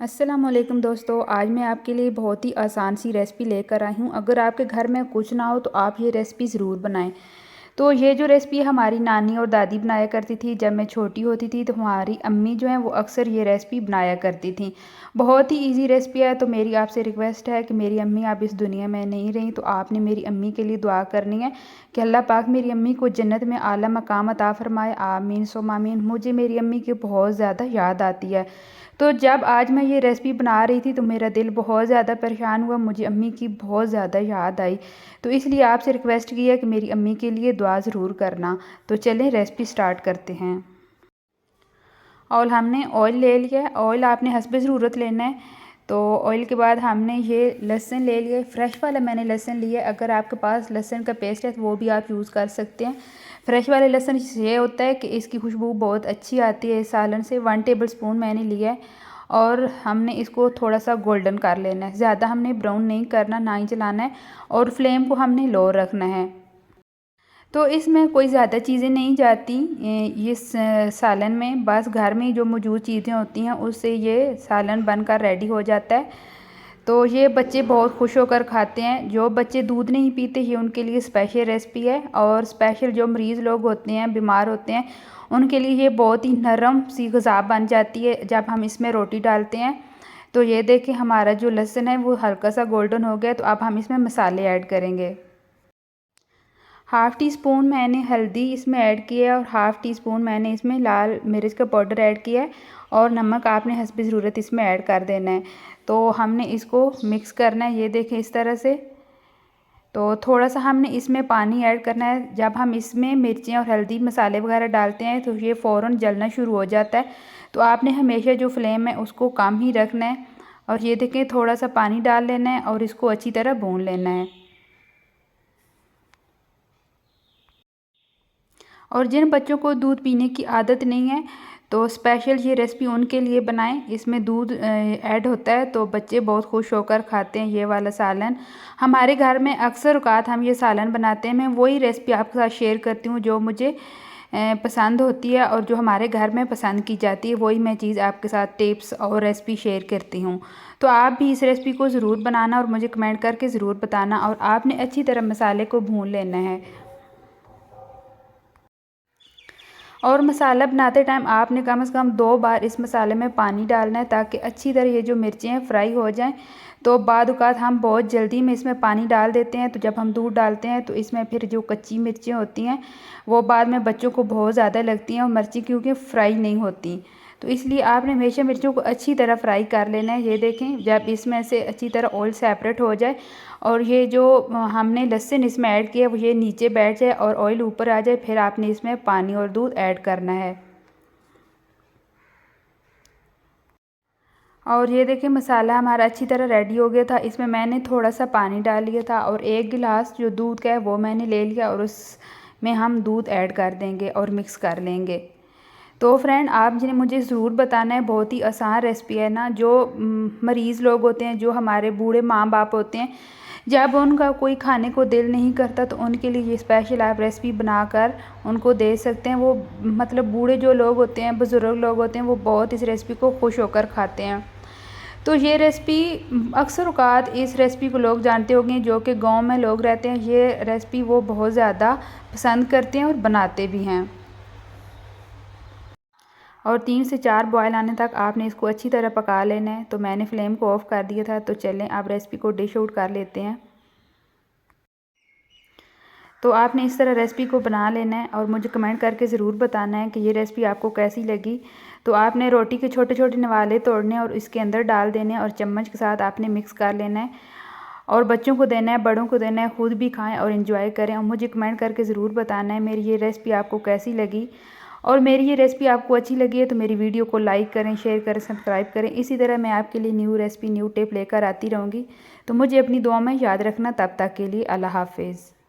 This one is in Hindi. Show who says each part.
Speaker 1: अस्सलामुअलैकुम दोस्तों, आज मैं आपके लिए बहुत ही आसान सी रेसिपी लेकर आई हूँ। अगर आपके घर में कुछ ना हो तो आप ये रेसिपी ज़रूर बनाएं। तो ये जो रेसिपी हमारी नानी और दादी बनाया करती थी जब मैं छोटी होती थी, तो हमारी अम्मी जो हैं वो अक्सर ये रेसिपी बनाया करती थी। बहुत ही इजी रेसिपी है। तो मेरी आपसे रिक्वेस्ट है कि मेरी अम्मी आप इस दुनिया में नहीं रही तो आपने मेरी अम्मी के लिए दुआ करनी है कि अल्लाह पाक मेरी अम्मी को जन्नत में आला मकाम अता फरमाए। आमीन सुम्मा आमीन। मुझे मेरी अम्मी की बहुत ज़्यादा याद आती है। तो जब आज मैं ये रेसिपी बना रही थी तो मेरा दिल बहुत ज़्यादा परेशान हुआ, मुझे अम्मी की बहुत ज़्यादा याद आई। तो इसलिए आपसे रिक्वेस्ट की है कि मेरी अम्मी के लिए दुआ ज़रूर करना। तो चलें रेसिपी स्टार्ट करते हैं। और हमने ऑयल ले लिया है। ऑयल आपने हस्ब ज़रूरत लेना है। तो ऑयल के बाद हमने ये लहसुन ले लिया, फ्रेश वाला मैंने लहसुन लिया। अगर आपके पास लहसुन का पेस्ट है तो वो भी आप यूज़ कर सकते हैं। फ्रेश वाले लहसुन से ये होता है कि इसकी खुशबू बहुत अच्छी आती है। इस सालन से 1 टेबल स्पून मैंने लिया है और हमने इसको थोड़ा सा गोल्डन कर लेना है। ज़्यादा हमने ब्राउन नहीं करना, ना ही जलाना है, और फ्लेम को हमने लो रखना है। तो इसमें कोई ज़्यादा चीज़ें नहीं जाती ये सालन में, बस घर में जो मौजूद चीज़ें होती हैं उससे ये सालन बनकर रेडी हो जाता है। तो ये बच्चे बहुत खुश होकर खाते हैं। जो बच्चे दूध नहीं पीते ये उनके लिए स्पेशल रेसिपी है, और स्पेशल जो मरीज़ लोग होते हैं, बीमार होते हैं, उनके लिए ये बहुत ही नरम सी ग़िज़ा बन जाती है जब हम इसमें रोटी डालते हैं। तो ये देखिए हमारा जो लहसुन है वो हल्का सा गोल्डन हो गया। तो अब हम इसमें मसाले ऐड करेंगे। हाफ़ टी स्पून मैंने हल्दी इसमें ऐड किया है और हाफ़ टी स्पून मैंने इसमें लाल मिर्च का पाउडर ऐड किया है, और नमक आपने हस्ब ज़रूरत इसमें ऐड कर देना है। तो हमने इसको मिक्स करना है, ये देखें इस तरह से। तो थोड़ा सा हमने इसमें पानी ऐड करना है। जब हम इसमें मिर्चें और हल्दी मसाले वगैरह डालते हैं तो ये फ़ौरन जलना शुरू हो जाता है। तो आपने हमेशा जो फ्लेम है उसको कम ही रखना है। और ये देखें थोड़ा सा पानी डाल लेना है और इसको अच्छी तरह भून लेना है। और जिन बच्चों को दूध पीने की आदत नहीं है तो स्पेशल ये रेसिपी उनके लिए बनाएं। इसमें दूध ऐड होता है तो बच्चे बहुत खुश होकर खाते हैं ये वाला सालन। हमारे घर में अक्सर औक़ात हम ये सालन बनाते हैं। मैं वही रेसिपी आपके साथ शेयर करती हूँ जो मुझे पसंद होती है और जो हमारे घर में पसंद की जाती है, वही मैं चीज़ आपके साथ टिप्स और रेसिपी शेयर करती हूँ। तो आप भी इस रेसिपी को ज़रूर बनाना और मुझे कमेंट करके ज़रूर बताना। और आपने अच्छी तरह मसाले को भून लेना है। और मसाला बनाते टाइम आपने कम से कम 2 बार इस मसाले में पानी डालना है ताकि अच्छी तरह ये जो मिर्चें हैं फ्राई हो जाएं। तो बाद औक़ात हम बहुत जल्दी में इसमें पानी डाल देते हैं, तो जब हम दूध डालते हैं तो इसमें फिर जो कच्ची मिर्चें होती हैं वो बाद में बच्चों को बहुत ज़्यादा लगती हैं, और मिर्ची क्योंकि फ्राई नहीं होती। तो इसलिए आपने हमेशा मिर्चों को अच्छी तरह फ्राई कर लेना है। ये देखें जब इसमें से अच्छी तरह ऑयल सेपरेट हो जाए और ये जो हमने लहसुन इसमें ऐड किया वो ये नीचे बैठ जाए और ऑयल ऊपर आ जाए, फिर आपने इसमें पानी और दूध ऐड करना है। और ये देखिए मसाला हमारा अच्छी तरह रेडी हो गया था। इसमें मैंने थोड़ा सा पानी डाल लिया था और 1 गिलास जो दूध का है वो मैंने ले लिया, और उसमें हम दूध ऐड कर देंगे और मिक्स कर लेंगे। तो फ्रेंड आप जिन्हें मुझे ज़रूर बताना है, बहुत ही आसान रेसिपी है ना। जो मरीज़ लोग होते हैं, जो हमारे बूढ़े माँ बाप होते हैं, जब उनका कोई खाने को दिल नहीं करता तो उनके लिए ये स्पेशल आप रेसिपी बनाकर उनको दे सकते हैं। वो मतलब बूढ़े जो लोग होते हैं, बुज़ुर्ग लोग होते हैं, वो बहुत इस रेसिपी को खुश होकर खाते हैं। तो ये रेसिपी अक्सर औक़ात इस रेसिपी को लोग जानते होंगे जो कि गाँव में लोग रहते हैं। ये रेसिपी वो बहुत ज़्यादा पसंद करते हैं और बनाते भी हैं। और 3 से 4 बॉयल आने तक आपने इसको अच्छी तरह पका लेना है। तो मैंने फ्लेम को ऑफ़ कर दिया था। तो चलें अब रेसिपी को डिश आउट कर लेते हैं। तो आपने इस तरह रेसिपी को बना लेना है और मुझे कमेंट करके ज़रूर बताना है कि ये रेसिपी आपको कैसी लगी। तो आपने रोटी के छोटे छोटे नवाले तोड़ने और इसके अंदर डाल देने और चम्मच के साथ आपने मिक्स कर लेना है, और बच्चों को देना है, बड़ों को देना है, ख़ुद भी खाएं और इन्जॉय करें। और मुझे कमेंट करके ज़रूर बताना है मेरी ये रेसिपी आपको कैसी लगी। और मेरी ये रेसिपी आपको अच्छी लगी है तो मेरी वीडियो को लाइक करें, शेयर करें, सब्सक्राइब करें। इसी तरह मैं आपके लिए न्यू रेसिपी, न्यू टिप लेकर आती रहूँगी। तो मुझे अपनी दुआ में याद रखना। तब तक के लिए अल्लाह हाफ़िज़।